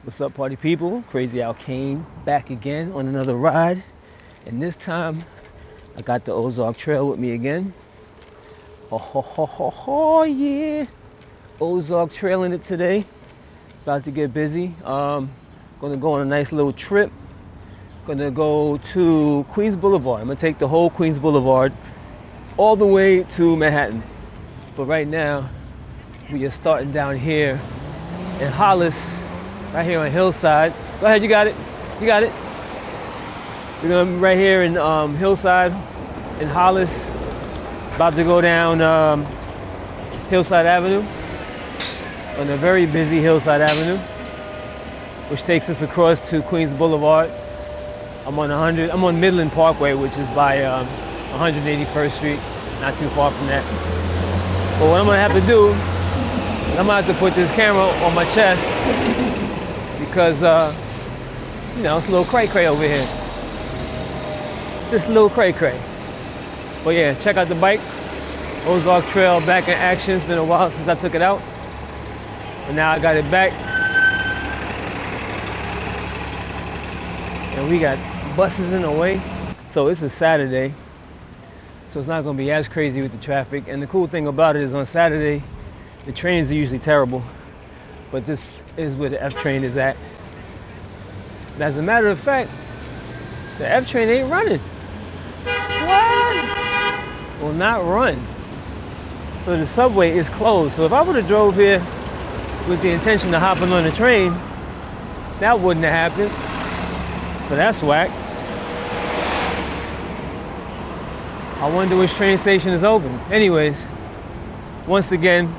What's up, party people? Crazy Al Kane back again on another ride. And this time, I got the Ozark Trail with me again. Yeah. Ozark Trail in it today. About to get busy. Gonna go on a nice little trip. Gonna go to Queens Boulevard. I'm gonna take the whole Queens Boulevard all the way to Manhattan. But right now, we are starting down here in Hollis, right here on Hillside. Go ahead, you got it. You got it. We're gonna be right here in Hillside, in Hollis. About to go down Hillside Avenue, on a very busy Hillside Avenue, which takes us across to Queens Boulevard. I'm on Midland Parkway, which is by 181st Street, not too far from that. But what I'm gonna have to do, I'm gonna have to put this camera on my chest because, it's a little cray-cray over here. Just a little cray-cray. But yeah, check out the bike. Ozark Trail back in action. It's been a while since I took it out. And now I got it back. And we got buses in the way. So it's a Saturday. So it's not gonna be as crazy with the traffic. And the cool thing about it is on Saturday, the trains are usually terrible. But this is where the F train is at. And as a matter of fact, the F train ain't running. What? Will not run. So the subway is closed. So if I would have drove here with the intention of hopping on the train, that wouldn't have happened. So that's whack. I wonder which train station is open. Anyways, once again,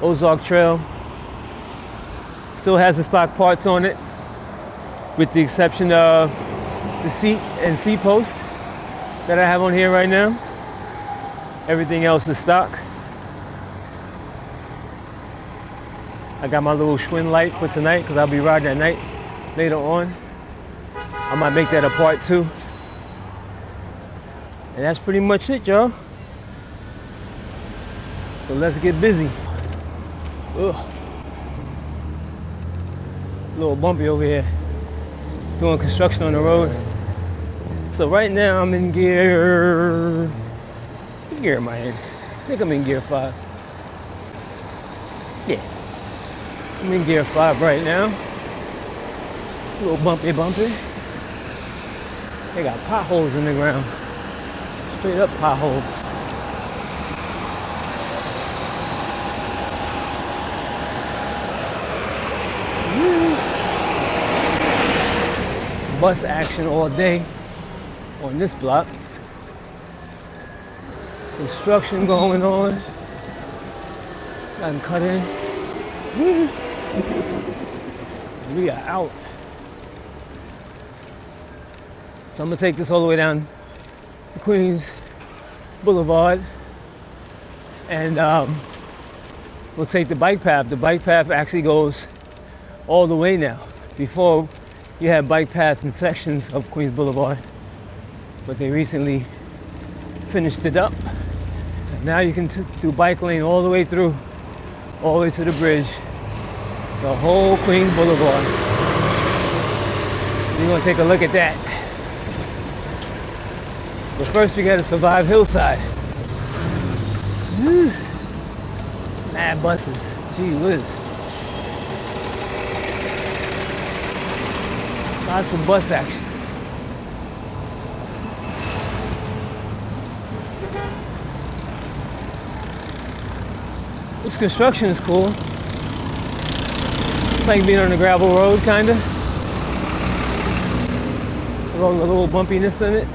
Ozark Trail still has the stock parts on it, with the exception of the seat and seat post that I have on here right now. Everything else is stock. I got my little Schwinn light for tonight because I'll be riding at night later on. I might make that a part 2. And that's pretty much it, y'all. So let's get busy. Ugh. A little bumpy over here. Doing construction on the road. So right now I'm in gear. What gear am I in? I think I'm in gear 5. Yeah. I'm in gear 5 right now. A little bumpy. They got potholes in the ground. Straight up potholes. Bus action all day on this block. Construction going on. Gotten cut in. We are out. So I'm gonna take this all the way down to Queens Boulevard, and we'll take the bike path. The bike path actually goes all the way now. Before, you had bike paths in sections of Queens Boulevard, but they recently finished it up. And now you can do bike lane all the way through, all the way to the bridge, the whole Queens Boulevard. We're gonna take a look at that. But first we gotta survive Hillside. Mad buses, gee whiz. Lots of bus action. This construction is cool. It's like being on a gravel road, kinda. With all the little bumpiness in it.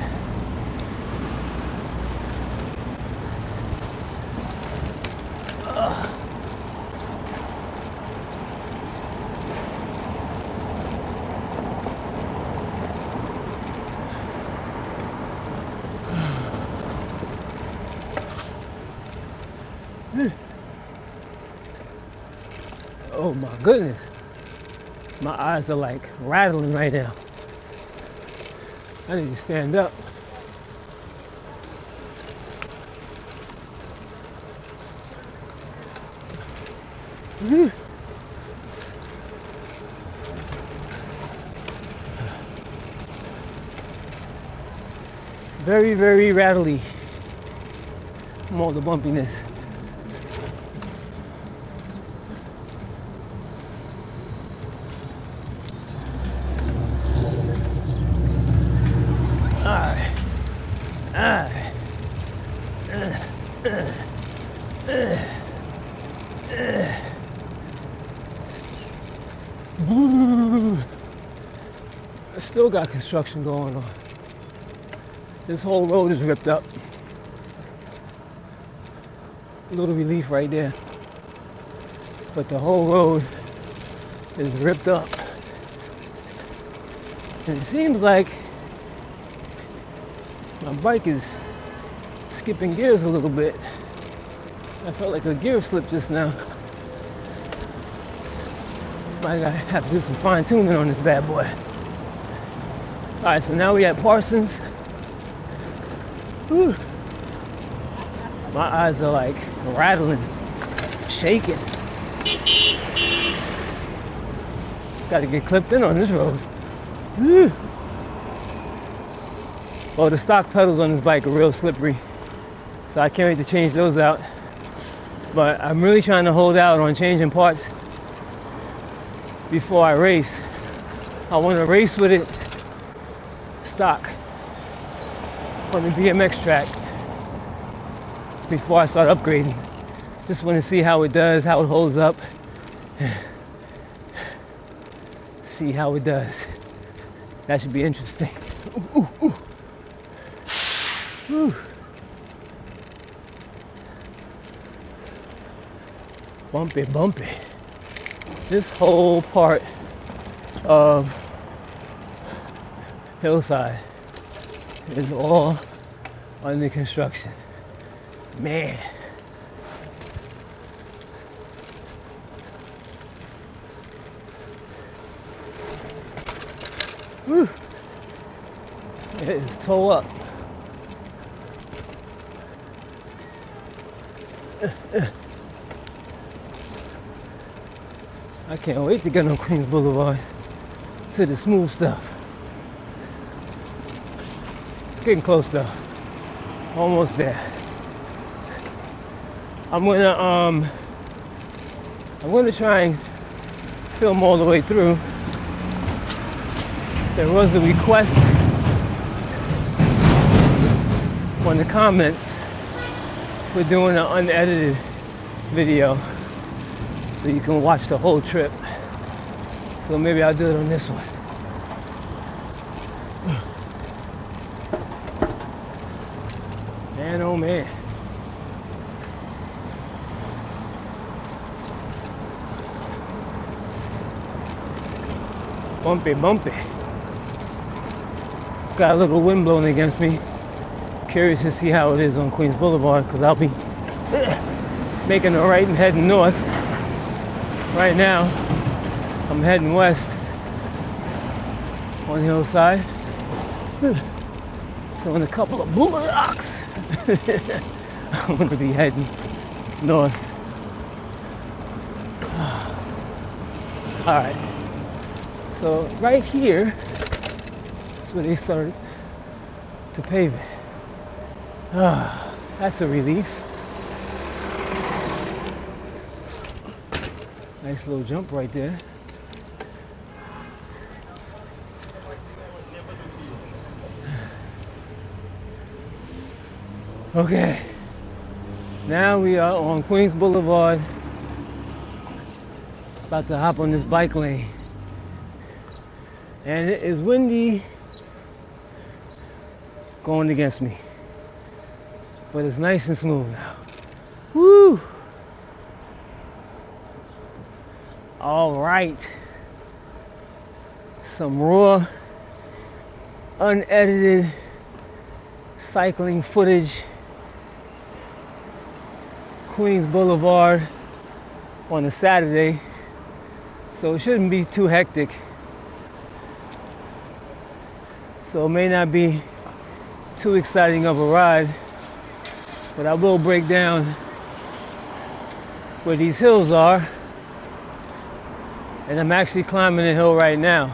Oh my goodness. My eyes are like rattling right now. I need to stand up. Very, very rattly from all the bumpiness. Alright. Alright. Still got construction going on. This whole road is ripped up. A little relief right there. But the whole road is ripped up. And it seems like my bike is skipping gears a little bit. I felt like a gear slip just now. Might have to do some fine tuning on this bad boy. Alright, so now we at Parsons. Whew. My eyes are like rattling, shaking. Gotta get clipped in on this road. Whew. Well, the stock pedals on this bike are real slippery, so I can't wait to change those out. But I'm really trying to hold out on changing parts before I race. I want to race with it stock on the BMX track before I start upgrading. Just want to see how it does, how it holds up. See how it does. That should be interesting. Ooh, ooh, ooh. Ooh. Bumpy, bumpy. This whole part of Hillside is all under construction. Man. Whew. It is toe up. I can't wait to get on Queens Boulevard to the smooth stuff. Getting close though. Almost there. I'm gonna try and film all the way through. There was a request on the comments for doing an unedited video, so you can watch the whole trip. So maybe I'll do it on this one. Man, oh man. Bumpy, bumpy. Got a little wind blowing against me. Curious to see how it is on Queens Boulevard, because I'll be making a right and heading north. Right now, I'm heading west on Hillside. So in a couple of bullocks, I'm going to be heading north. Alright, so right here is where they started to pave it. That's a relief. Nice little jump right there. Okay, now we are on Queens Boulevard, about to hop on this bike lane, and it is windy going against me, but it's nice and smooth now. Woo! All right, some raw, unedited cycling footage. Queens Boulevard on a Saturday, so it shouldn't be too hectic. So it may not be too exciting of a ride, but I will break down where these hills are. And I'm actually climbing a hill right now.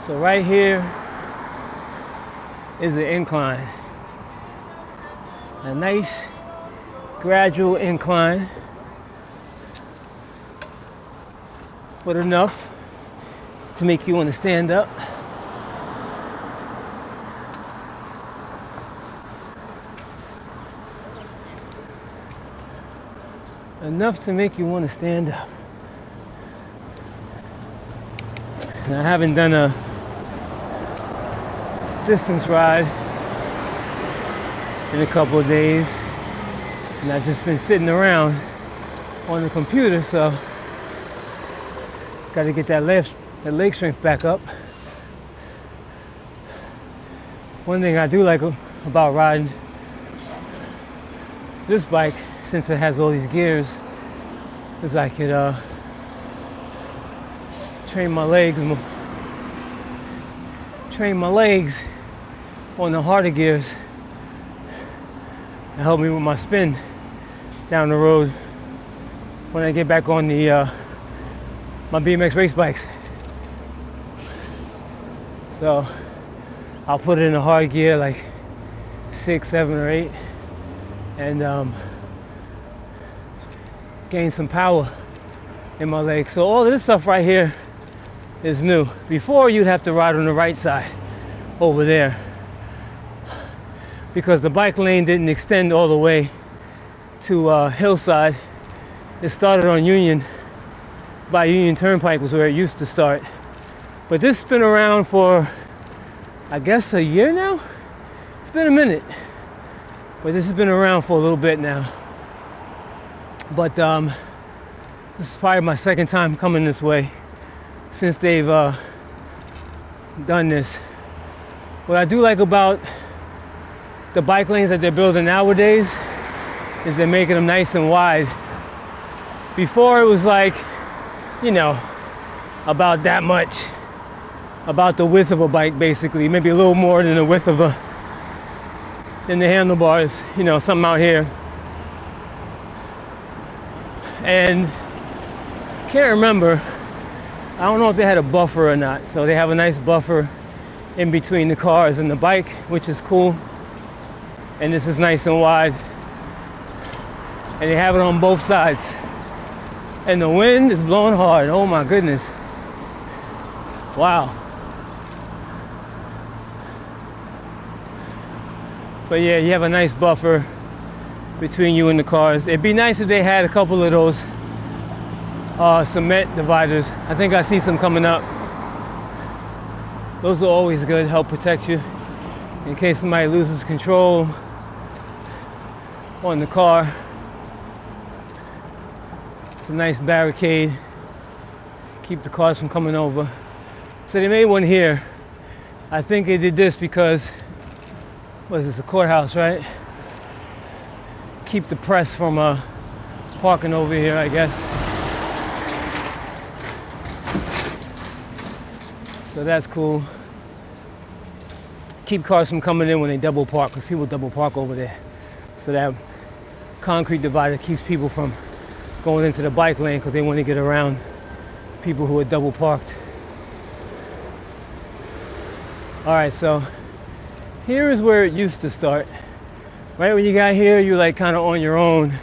So right here is an incline. A nice gradual incline, but enough to make you want to stand up. Enough to make you want to stand up. And I haven't done a distance ride in a couple of days, and I've just been sitting around on the computer, so got to get that leg strength back up. One thing I do like about riding this bike, since it has all these gears, is I could train my legs on the harder gears and help me with my spin down the road when I get back on the my BMX race bikes. So I'll put it in a hard gear like 6, 7, or 8, and gain some power in my legs. So all of this stuff right here is new. Before, you'd have to ride on the right side over there because the bike lane didn't extend all the way to Hillside. It started on Union, by Union Turnpike was where it used to start. But this has been around for, I guess, a year now? It's been a minute. But this has been around for a little bit now. But this is probably my second time coming this way since they've done this. What I do like about the bike lanes that they're building nowadays is they're making them nice and wide. Before it was like, you know, about that much, about the width of a bike basically, maybe a little more than the width of the handlebars, you know, something out here. And can't remember, I don't know if they had a buffer or not. So they have a nice buffer in between the cars and the bike, which is cool. And this is nice and wide. And they have it on both sides. And the wind is blowing hard. Oh my goodness. Wow. But yeah, you have a nice buffer between you and the cars. It'd be nice if they had a couple of those cement dividers. I think I see some coming up. Those are always good, help protect you in case somebody loses control on the car. It's a nice barricade, keep the cars from coming over. So they made one here. I think they did this because, what is this, a courthouse, right? Keep the press from parking over here, I guess. So that's cool. Keep cars from coming in when they double park, because people double park over there. So that concrete divider keeps people from going into the bike lane because they want to get around people who are double parked. Alright, so here is where it used to start. Right when you got here, you're like kind of on your own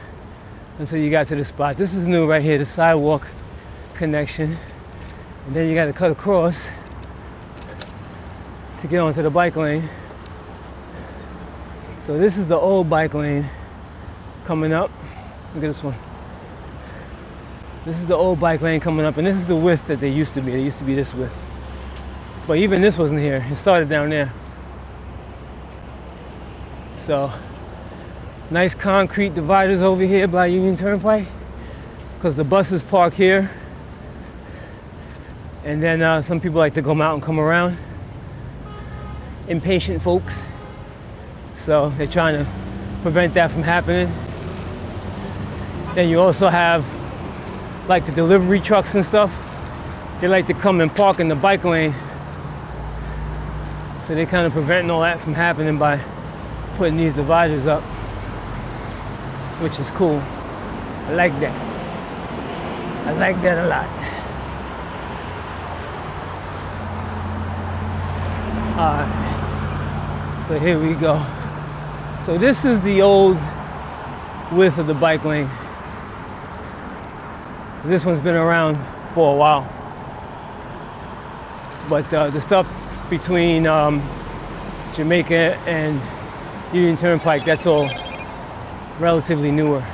until you got to the spot. This is new right here, the sidewalk connection. And then you got to cut across to get onto the bike lane. So this is the old bike lane coming up. Look at this one. This is the old bike lane coming up, and this is the width that they used to be. They used to be this width. But even this wasn't here. It started down there. So, nice concrete dividers over here by Union Turnpike, because the buses park here. And then some people like to go out and come around. Impatient folks. So they're trying to prevent that from happening. Then you also have like the delivery trucks and stuff. They like to come and park in the bike lane. So they're kind of preventing all that from happening by putting these dividers up, which is cool. I like that. I like that a lot. Alright, so here we go. So this is the old width of the bike lane. This one's been around for a while. But the stuff between Jamaica and Union Turnpike, that's all relatively newer.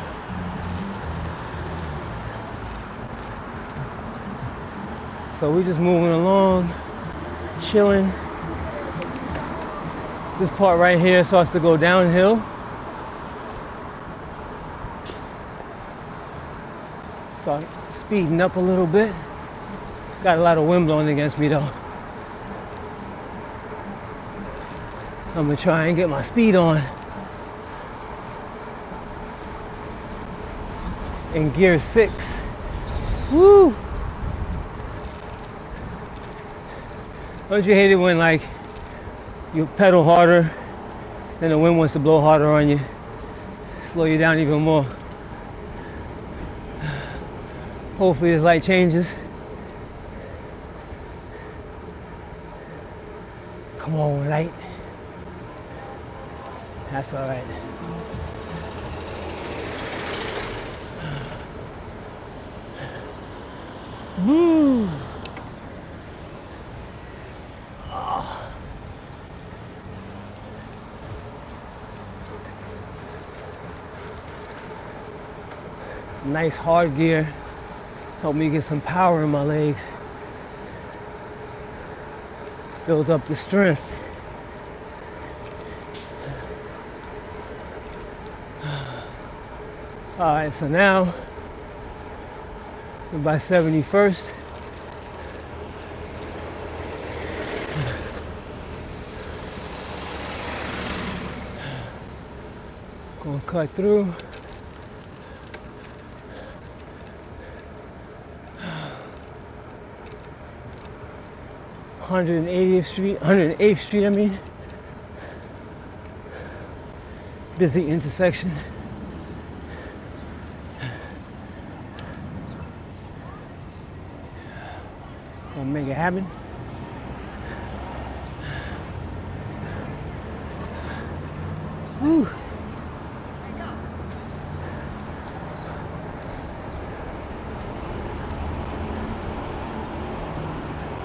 So we're just moving along, chilling. This part right here starts to go downhill. So speeding up a little bit. Got a lot of wind blowing against me though. I'm gonna try and get my speed on. In gear 6. Woo! Don't you hate it when like you pedal harder and the wind wants to blow harder on you? Slow you down even more. Hopefully this light changes. Come on, light. That's all right. Woo! Oh. Nice hard gear. Help me get some power in my legs. Build up the strength. Alright, so now we're by 71st. Gonna cut through. (180th Street, 108th Street, I mean. Busy intersection. Gonna make it happen. Woo.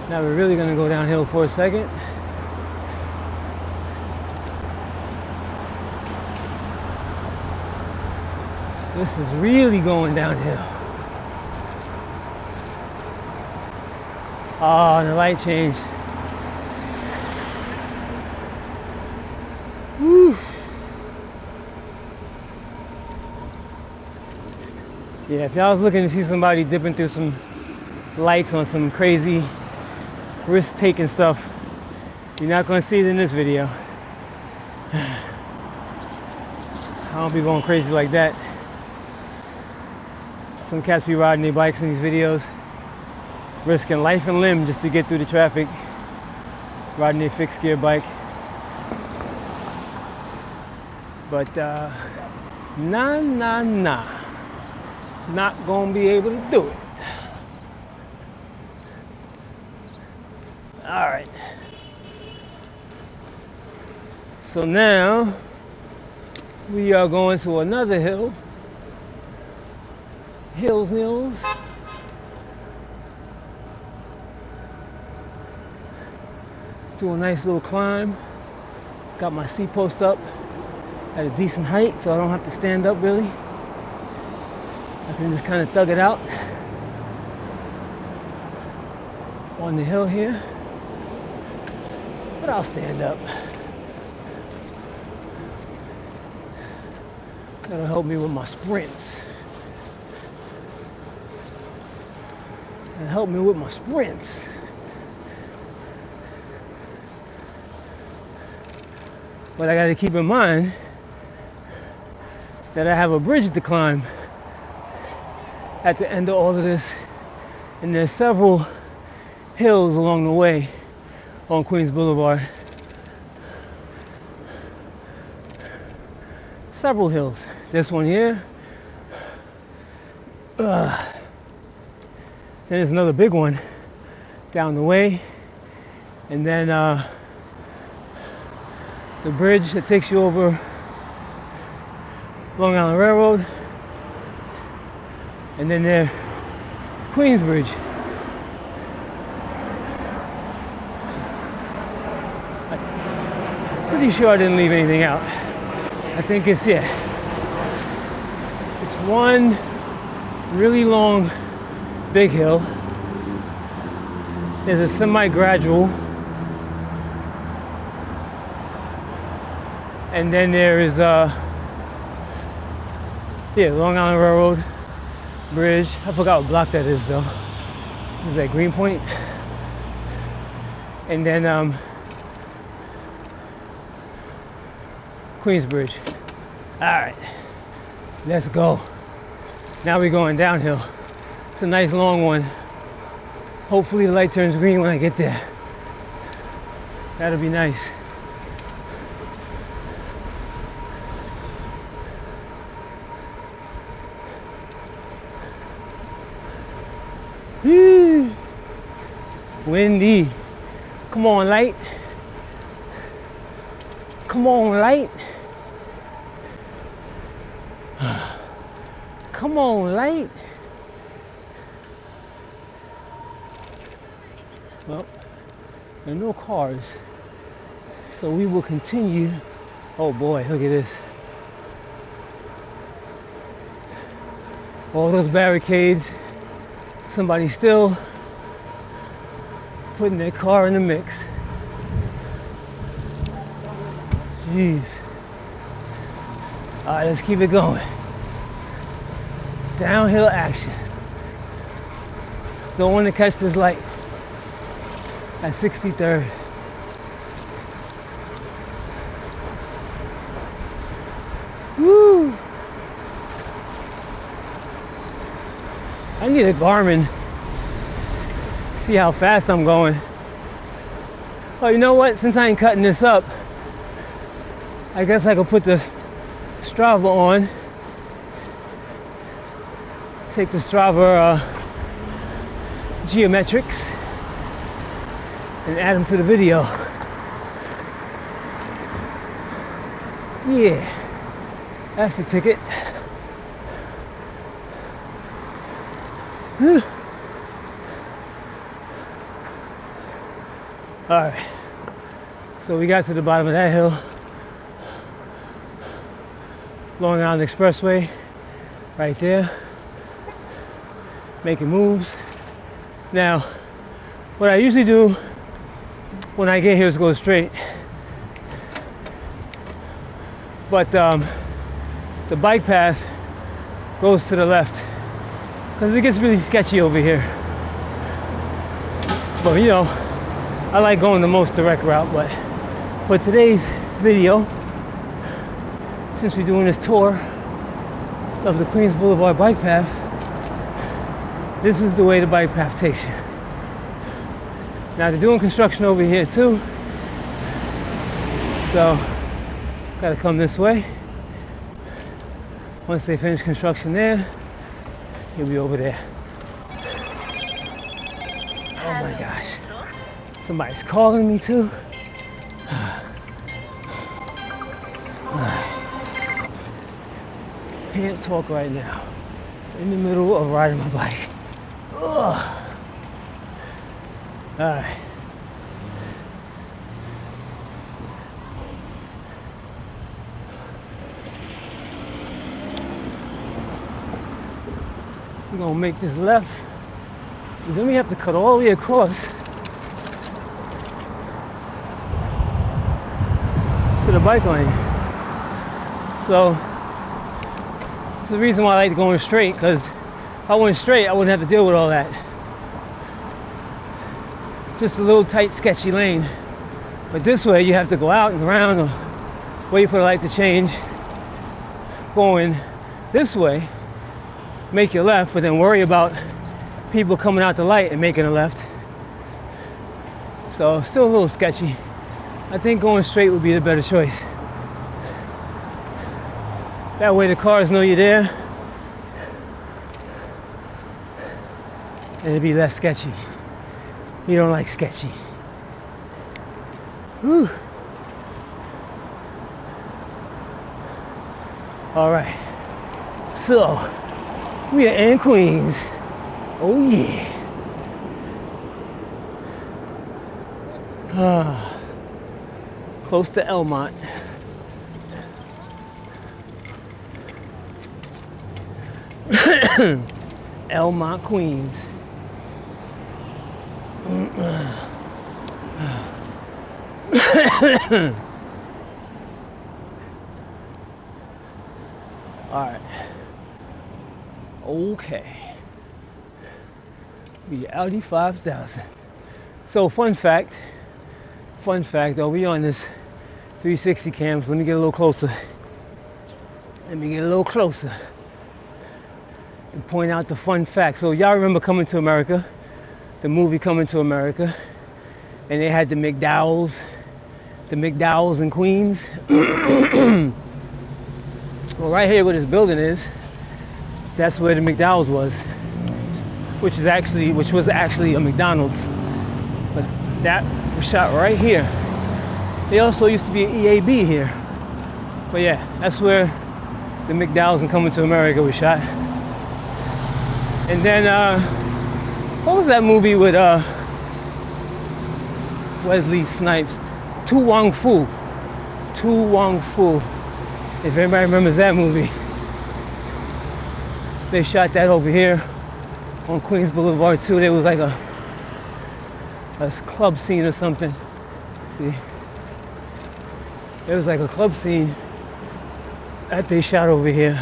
Now we're really gonna go downhill for a second. This is really going downhill. Oh, and the light changed. Woo. Yeah, if y'all was looking to see somebody dipping through some lights on some crazy risk-taking stuff, you're not going to see it in this video. I don't be going crazy like that. Some cats be riding their bikes in these videos, risking life and limb just to get through the traffic, riding their fixed gear bike. But nah, not gonna be able to do it. All right. So now we are going to another hill. Hills Nils. Do a nice little climb. Got my seat post up at a decent height, so I don't have to stand up really. I can just kind of thug it out on the hill here. But I'll stand up. That'll help me with my sprints. And help me with my sprints. But I got to keep in mind that I have a bridge to climb at the end of all of this, and there's several hills along the way on Queens Boulevard. Several hills. This one here. Then there's another big one down the way, and then the bridge that takes you over Long Island Railroad, and then there, Queens Bridge. I'm pretty sure I didn't leave anything out. I think it's, yeah, it's one really long big hill. There's a semi-gradual, and then there is Long Island Railroad Bridge. I forgot what block that is though. Is that Greenpoint? And then Queens Bridge. All right, let's go. Now we're going downhill. It's a nice long one. Hopefully the light turns green when I get there. That'll be nice. Woo! Windy. Come on, light. Come on, light. Come on, light. Well, there are no cars, so we will continue. Oh boy, look at this. All those barricades. Somebody's still putting their car in the mix. Jeez. All right, let's keep it going. Downhill action. Don't want to catch this light at 63rd. Woo! I need a Garmin. See how fast I'm going. Oh, you know what? Since I ain't cutting this up, I guess I could put the Strava on. Take the Strava geometrics and add them to the video. Yeah, that's the ticket. Whew. All right, so we got to the bottom of that hill. Long Island Expressway, right there. Making moves. Now, what I usually do when I get here is go straight. But the bike path goes to the left because it gets really sketchy over here. But you know, I like going the most direct route. But for today's video, since we're doing this tour of the Queens Boulevard bike path, this is the way the bike path takes you. Now they're doing construction over here too, so gotta come this way. Once they finish construction there, you'll be over there. Oh my gosh, somebody's calling me too. Can't talk right now. In the middle of riding my bike. Ugh. All right. We're gonna make this left, and then we have to cut all the way across to the bike lane. So it's the reason why I like going straight, because if I went straight, I wouldn't have to deal with all that. Just a little tight, sketchy lane. But this way, you have to go out and around or wait for the light to change. Going this way, make your left, but then worry about people coming out the light and making a left. So, still a little sketchy. I think going straight would be the better choice. That way the cars know you're there, and it'd be less sketchy. You don't like sketchy. Whew. All right. So, we are in Queens. Oh yeah. Close to Elmont. Elmont, Queens. Alright. Okay. The Audi 5000. So fun fact though, we on this 360 cams. Let me get a little closer. To point out the fun fact. So y'all remember Coming to America, the movie Coming to America, and they had the McDowells in Queens. Well, right here where this building is, that's where the McDowells was, which was actually a McDonald's, but that was shot right here. They also used to be an EAB here, but yeah, that's where the McDowells in Coming to America was shot. And then what was that movie with Wesley Snipes? Tu Wong Fu. If anybody remembers that movie, they shot that over here on Queens Boulevard too. There was like a club scene or something. See, there was like a club scene that they shot over here.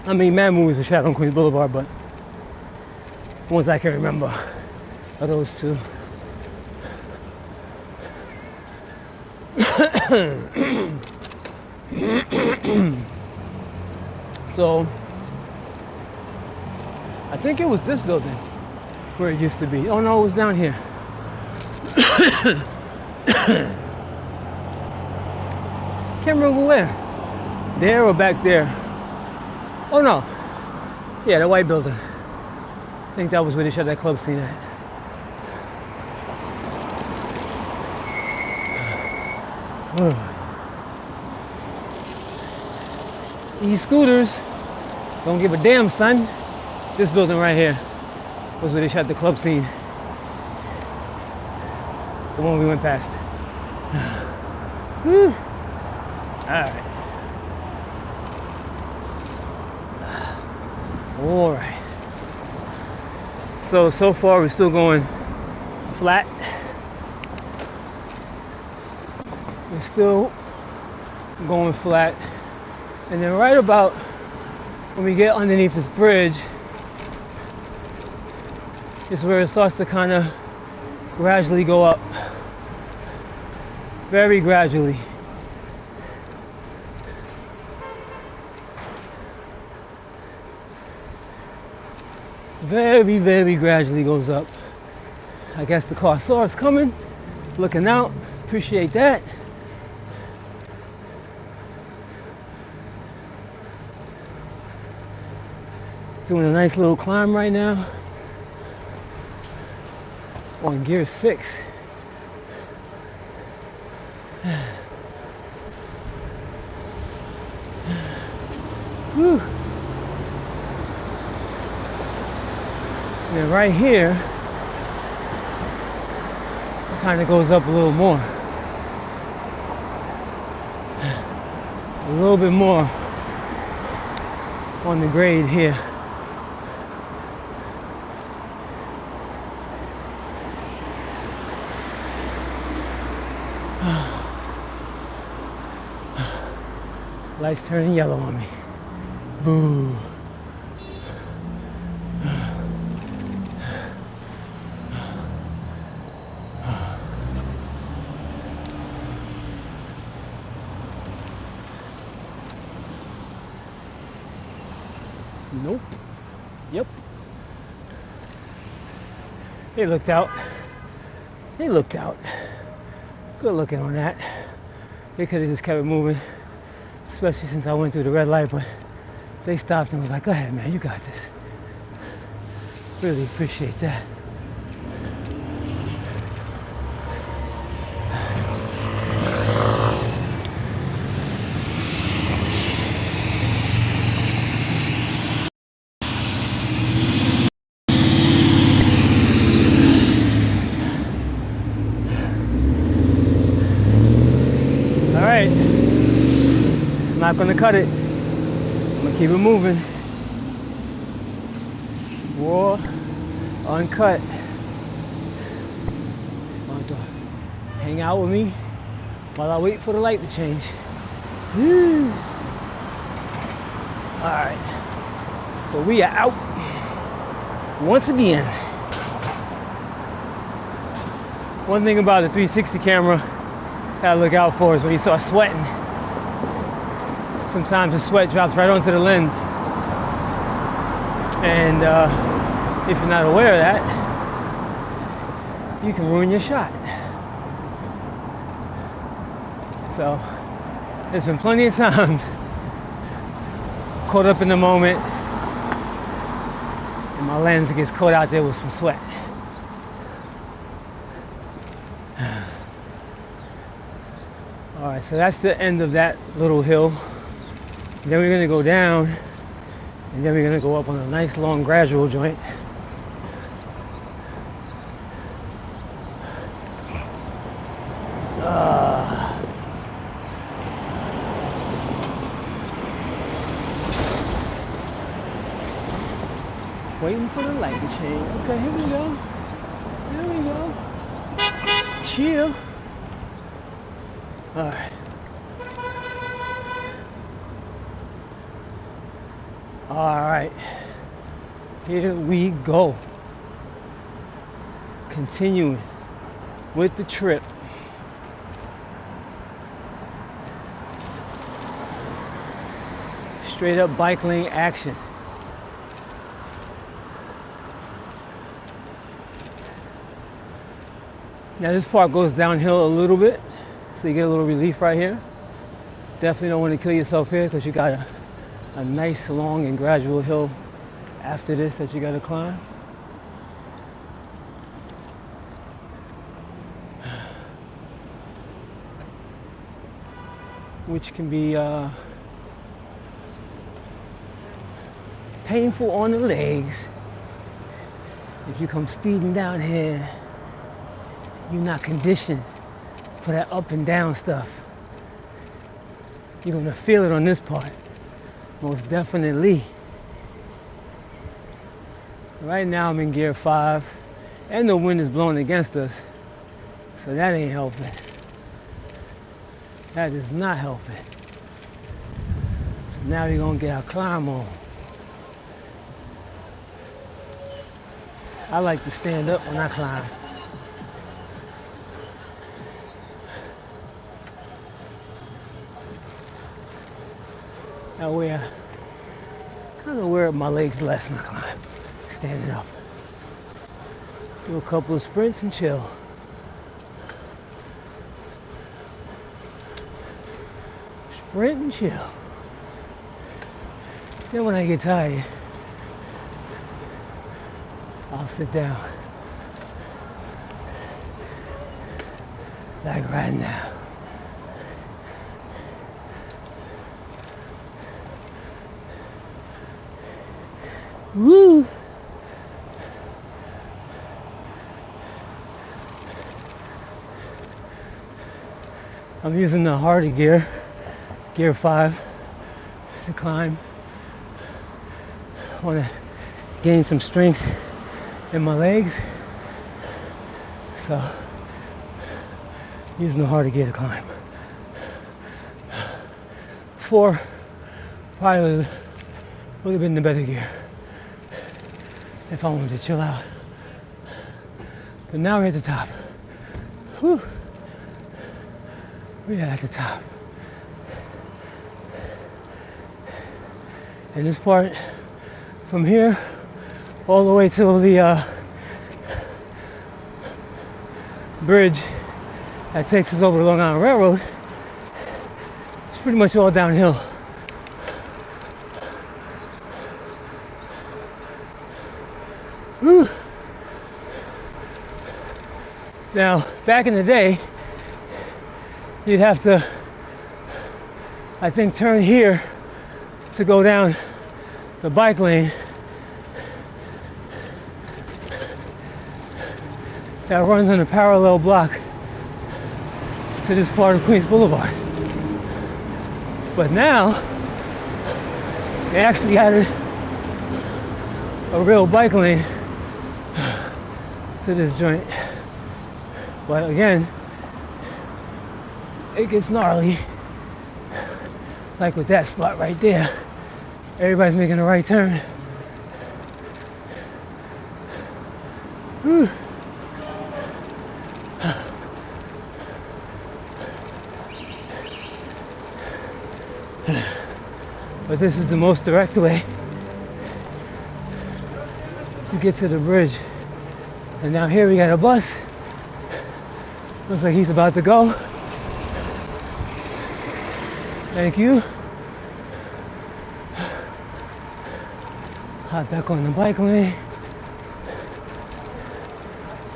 I mean, mad movies are shot on Queens Boulevard, but ones I can remember are those two. So, I think it was this building where it used to be. Oh no, it was down here. Can't remember where. There or back there. Oh no. Yeah, the white building. I think that was where they shot that club scene at. E-scooters don't give a damn, son. This building right here was where they shot the club scene. The one we went past. Whew. Alright. Alright. So far we're still going flat. We're still going flat. And then right about when we get underneath this bridge is where it starts to kind of gradually go up. Very gradually. Very, very gradually goes up. I guess the car saw us coming, looking out. Appreciate that. Doing a nice little climb right now on gear 6. Whew. And right here, it kind of goes up a little more. A little bit more on the grade here. Lights turning yellow on me. Boo. Nope. Yep. They looked out. They looked out. Good looking on that. They could have just kept it moving, especially since I went through the red light, but they stopped and was like, go ahead, man, you got this. Really appreciate that. not gonna cut it. I'm gonna keep it moving. Raw, uncut. Want to hang out with me while I wait for the light to change. Woo. All right, so we are out once again. One thing about the 360 camera gotta look out for is when you start sweating. Sometimes the sweat drops right onto the lens, and if you're not aware of that, you can ruin your shot. So there's been plenty of times caught up in the moment and my lens gets caught out there with some sweat. Alright, so that's the end of that little hill. Then we're gonna go down, and then we're gonna go up on a nice long gradual joint. Waiting for the light to change. Okay, here we go. Here we go. Chill. Alright. Alright. Here we go. Continuing with the trip. Straight up bike lane action. Now this part goes downhill a little bit, so you get a little relief right here. Definitely don't want to kill yourself here because you got a nice long and gradual hill after this that you got to climb. Which can be painful on the legs. If you come speeding down here, you're not conditioned for that up and down stuff. You're gonna feel it on this part, most definitely. Right now I'm in gear 5, and the wind is blowing against us, so that ain't helping. That is not helping. So now we're gonna get our climb on. I like to stand up when I climb. That way I kind of wear up my legs less when I climb, standing up. Do a couple of sprints and chill. Sprint and chill. Then when I get tired, I'll sit down. Like right now. Woo! I'm using the harder gear, gear 5, to climb. I want to gain some strength in my legs, so using the harder gear to climb. 4 probably would have been the better gear if I wanted to chill out. But now we're at the top. Whew. We're at the top. And this part, from here all the way to the bridge that takes us over the Long Island Railroad, it's pretty much all downhill. Whew. Now, back in the day, you'd have to, I think, turn here to go down the bike lane that runs on a parallel block to this part of Queens Boulevard. But now they actually added a real bike lane to this joint. But again, it gets gnarly. Like with that spot right there. Everybody's making a right turn. Whew. But this is the most direct way to get to the bridge. And now here we got a bus. Looks like he's about to go. Thank you. Hop back on the bike lane.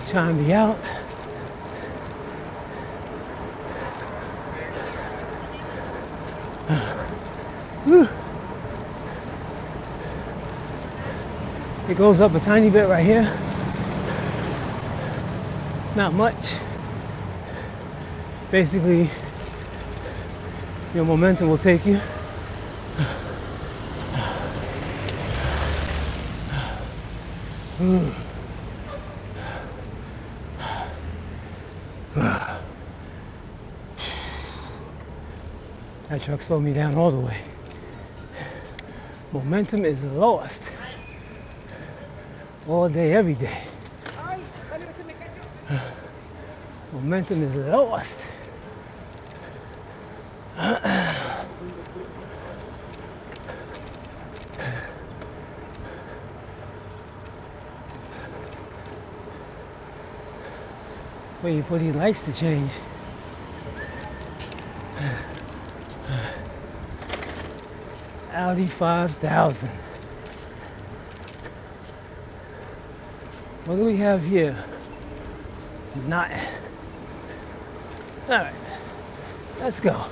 Try and be out. Whew. It goes up a tiny bit right here. Not much. Basically, your momentum will take you. That truck slowed me down all the way. Momentum is lost. All day, every day. Momentum is lost. Waiting for these lights to change. Audi 5000. What do we have here? Not. All right, let's go.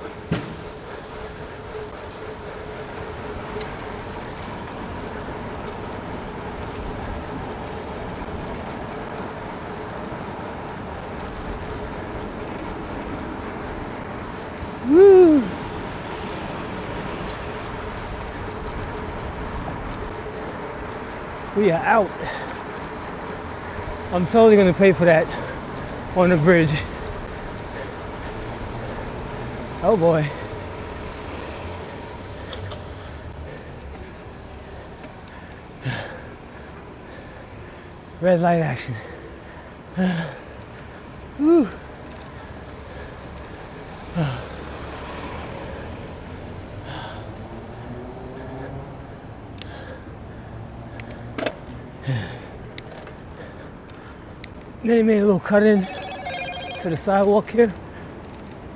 Woo! We are out. I'm totally gonna pay for that on the bridge. Oh boy. Red light action. Woo. Then he made a little cut in to the sidewalk here.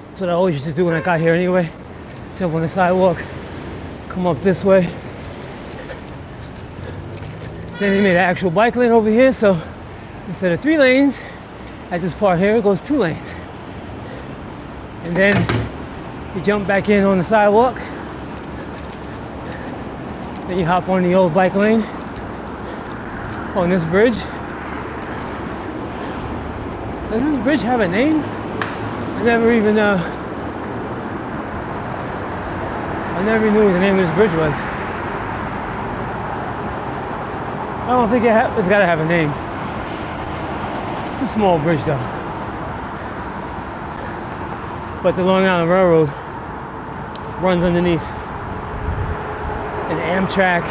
That's what I always used to do when I got here anyway. Jump on the sidewalk, come up this way. Then they made an actual bike lane over here, so instead of 3 lanes, at this part here, it goes 2 lanes. And then you jump back in on the sidewalk. Then you hop on the old bike lane on this bridge. Does this bridge have a name? I never knew what the name of this bridge was. I don't think it's got to have a name. It's a small bridge though. But the Long Island Railroad runs underneath. And Amtrak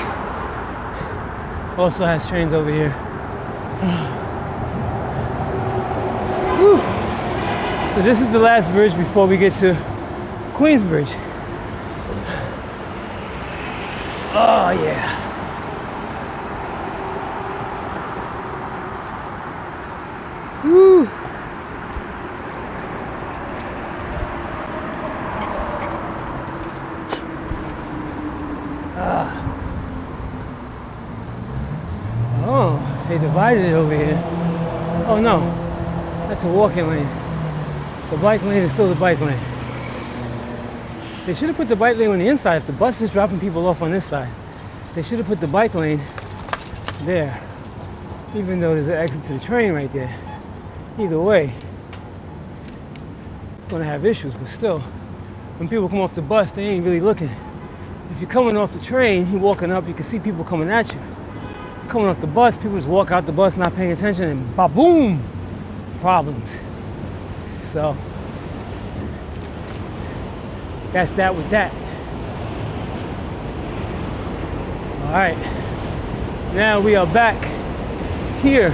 also has trains over here. Whew. So this is the last bridge before we get to Queens Bridge. Oh yeah. Woo. Oh, they divided it over here. Oh no, that's a walking lane. The bike lane is still the bike lane. They should have put the bike lane on the inside. If the bus is dropping people off on this side, they should have put the bike lane there. Even though there's an exit to the train right there. Either way, gonna have issues, but still, when people come off the bus, they ain't really looking. If you're coming off the train, you're walking up, you can see people coming at you. Coming off the bus, people just walk out the bus not paying attention and ba-boom, problems. So that's that with that. All right, now we are back here,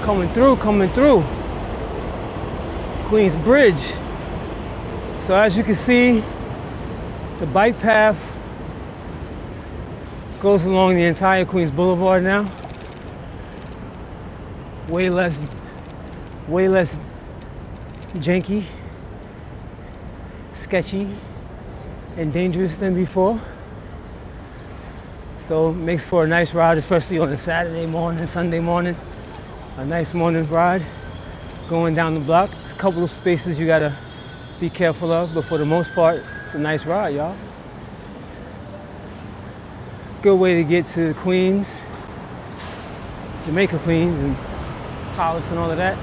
coming through Queens Bridge. So as you can see, the bike path goes along the entire Queens Boulevard now. Way less janky, sketchy, and dangerous than before. So it makes for a nice ride, especially on a Saturday morning, Sunday morning. A nice morning ride going down the block. There's a couple of spaces you gotta be careful of, but for the most part, it's a nice ride, y'all. Good way to get to Queens, Jamaica Queens, and Hollis and all of that.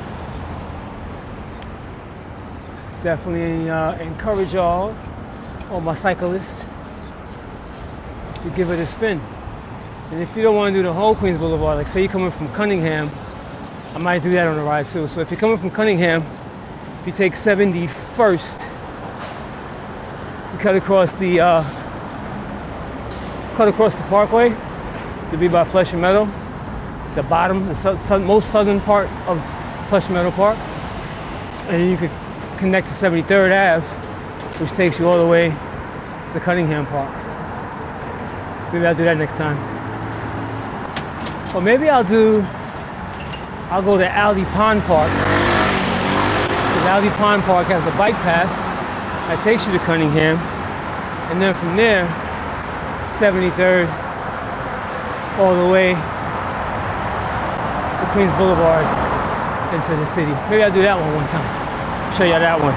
Definitely encourage all my cyclists to give it a spin. And if you don't want to do the whole Queens Boulevard, like say you're coming from Cunningham, I might do that on the ride too. So if you're coming from Cunningham, if you take 71st, you cut across the parkway to be by Flesh and Meadow, the bottom, the most southern part of Flesh and Meadow Park, and you could connect to 73rd Ave, which takes you all the way to Cunningham Park. Maybe I'll do that next time. Or maybe I'll go to Alley Pond Park. Because Alley Pond Park has a bike path that takes you to Cunningham. And then from there, 73rd, all the way to Queens Boulevard into the city. Maybe I'll do that one time. Show you that one.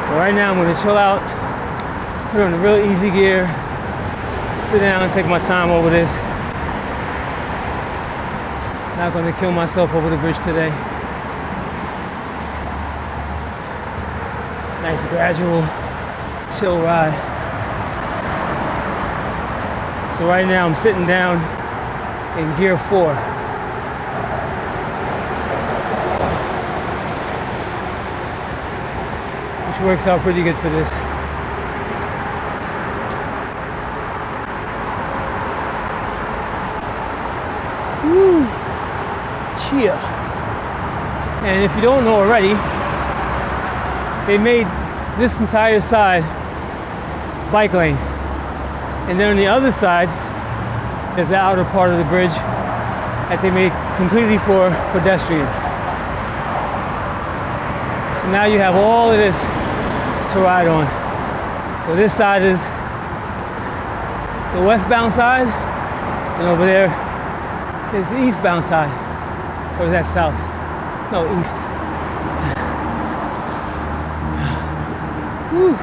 But right now I'm gonna chill out, put on a real easy gear, sit down and take my time over this. Not gonna kill myself over the bridge today. Nice gradual, chill ride. So right now I'm sitting down in gear 4. Which works out pretty good for this. Woo! Cheer. And if you don't know already, they made this entire side bike lane. And then on the other side, there's the outer part of the bridge that they made completely for pedestrians. So now you have all of this to ride on. So this side is the westbound side, and over there is the eastbound side. Or is that south? No, east. Woo.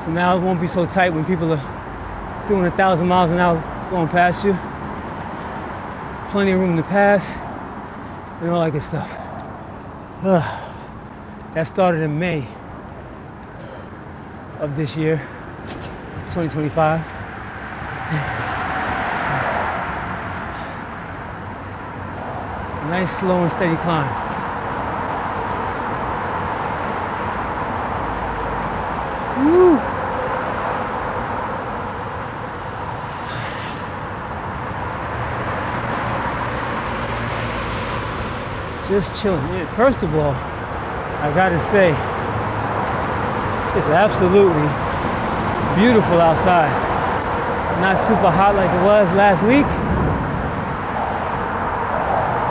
So now it won't be so tight when people are doing 1,000 miles an hour going past you. Plenty of room to pass and all that good stuff. That started in May of this year, 2025. Nice, slow and steady climb. Woo! Just chilling. Yeah, first of all, I gotta say, it's absolutely beautiful outside. Not super hot like it was last week.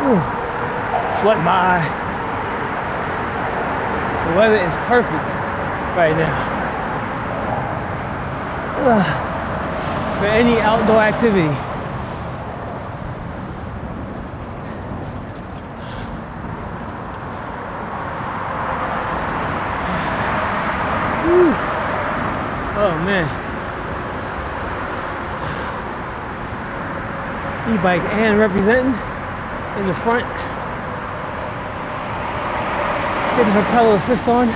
Ooh, sweat my eye. The weather is perfect right now. For any outdoor activity. Oh man. E-bike and representing. in the front. Getting her pedal assist on.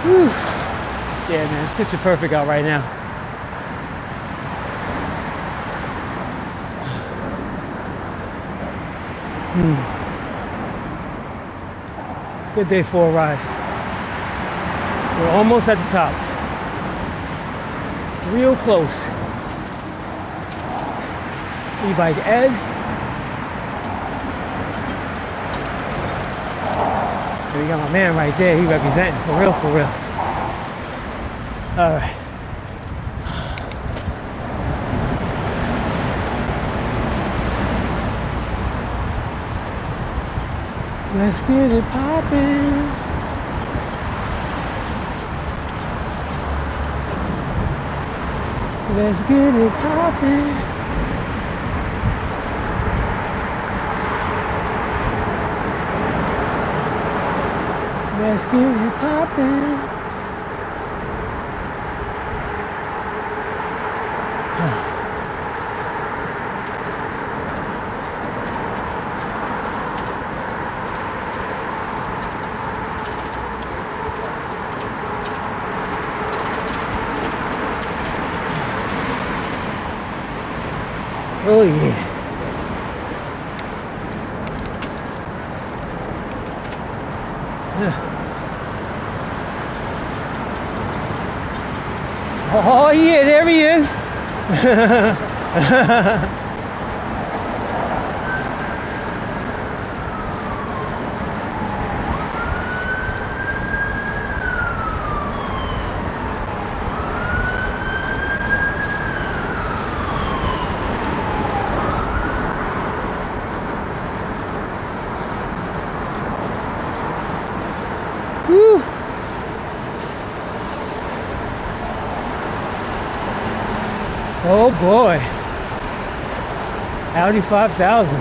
Whew. Yeah, man, it's picture perfect out right now. Good day for a ride. We're almost at the top. Real close. E-bike Ed. And we got my man right there. He representing for real, for real. All right. Let's get it poppin'. Let's get it poppin'. Let's get it poppin'. Oh yeah. Oh yeah, there he is. Woo. Oh boy, Audi 5000.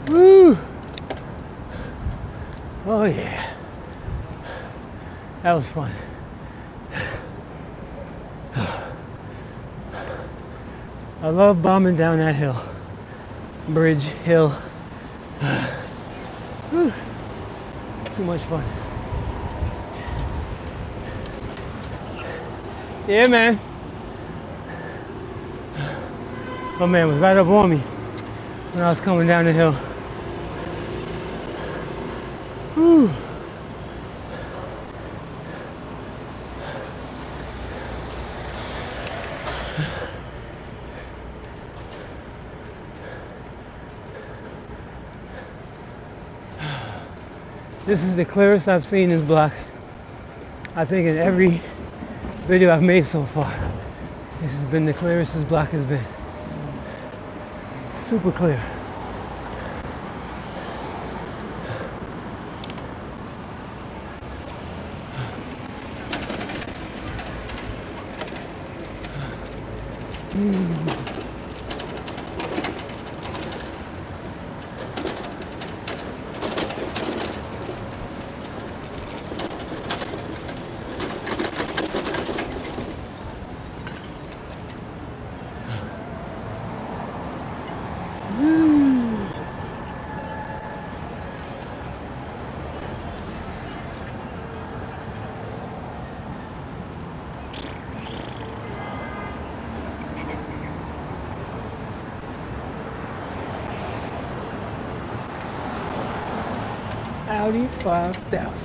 Woo! Oh yeah, that was fun. I love bombing down that hill. Bridge, hill. Whew. Too much fun. Yeah, man. My man was right up on me when I was coming down the hill. Whew. This is the clearest I've seen this block. I think in every video I've made so far, this has been the clearest this block has been. Super clear. Audi 5000.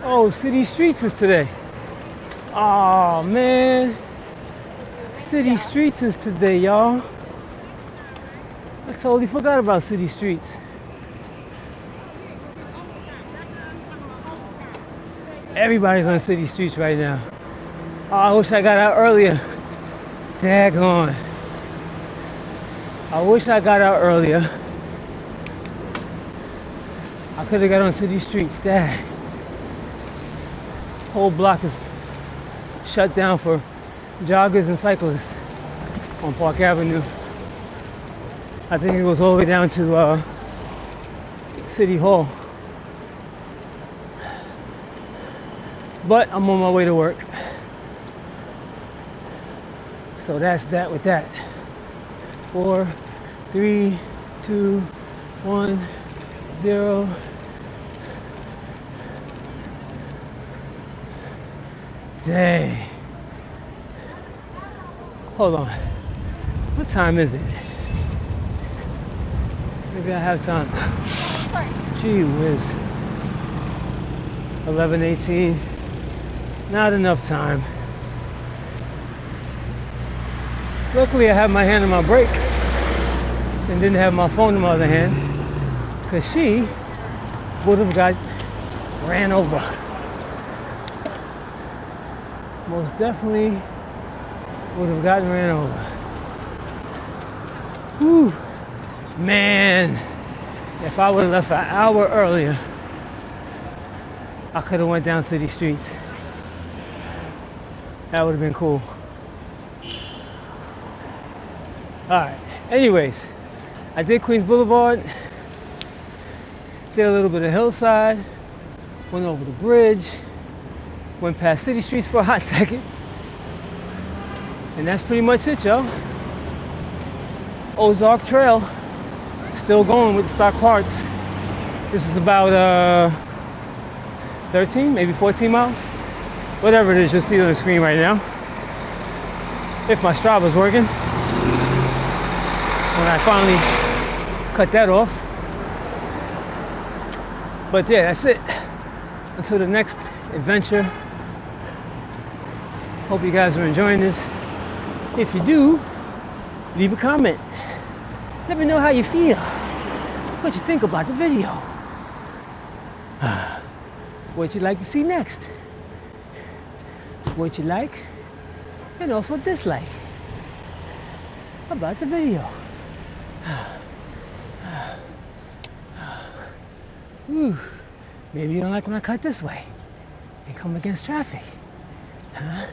Oh, City Streets is today. Oh man, City streets is today, y'all. I totally forgot about city streets. Everybody's on city streets right now. Oh, I wish I got out earlier. Daggone. I wish I got out earlier. I could have got on city streets. Dag. Whole block is shut down for joggers and cyclists on Park Avenue. I think it goes all the way down to City Hall. But I'm on my way to work. So that's that with that. 4, 3, 2, 1, 0. Dang. Hold on. What time is it? Maybe I have time. Gee whiz. 11:18. Not enough time. Luckily I have my hand on my brake and didn't have my phone in my other hand, because she would have got ran over. Most definitely would have gotten ran over. Whew. Man, if I would have left an hour earlier, I could have went down city streets. That would have been cool. Alright, anyways, I did Queens Boulevard, did a little bit of Hillside, went over the bridge, went past city streets for a hot second, and that's pretty much it, y'all. Ozark Trail, still going with the stock parts. This is about 13, maybe 14 miles. Whatever it is, you'll see it on the screen right now. If my Strava's working. When I finally cut that off. But yeah, that's it. Until the next adventure. Hope you guys are enjoying this. If you do, leave a comment. Let me know how you feel. What you think about the video. What you'd like to see next. What you like and also dislike about the video. Maybe you don't like when I cut this way and come against traffic. Huh?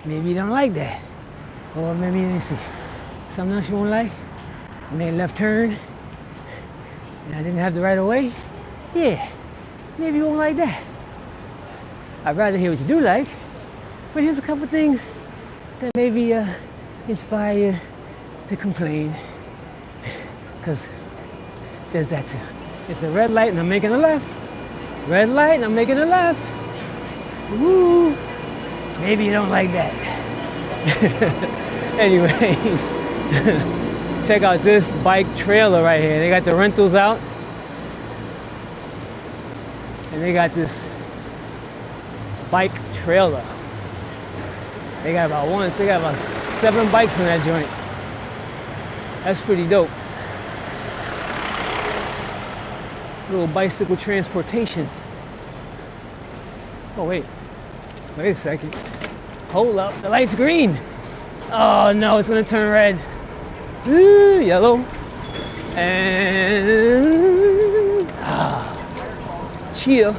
Maybe you don't like that. Or maybe, let me see, something else you won't like? I made a left turn and I didn't have the right of way? Yeah, maybe you won't like that. I'd rather hear what you do like, but here's a couple things that maybe inspire you to complain. Because there's that too. It's a red light and I'm making a left. Red light and I'm making a left. Woo! Maybe you don't like that. Anyways, check out this bike trailer right here. They got the rentals out. And they got this bike trailer. They got about 7 bikes in that joint. That's pretty dope. Little bicycle transportation. Oh wait a second. Hold up, the light's green. Oh no, it's gonna turn red. Ooh, yellow. And cheer.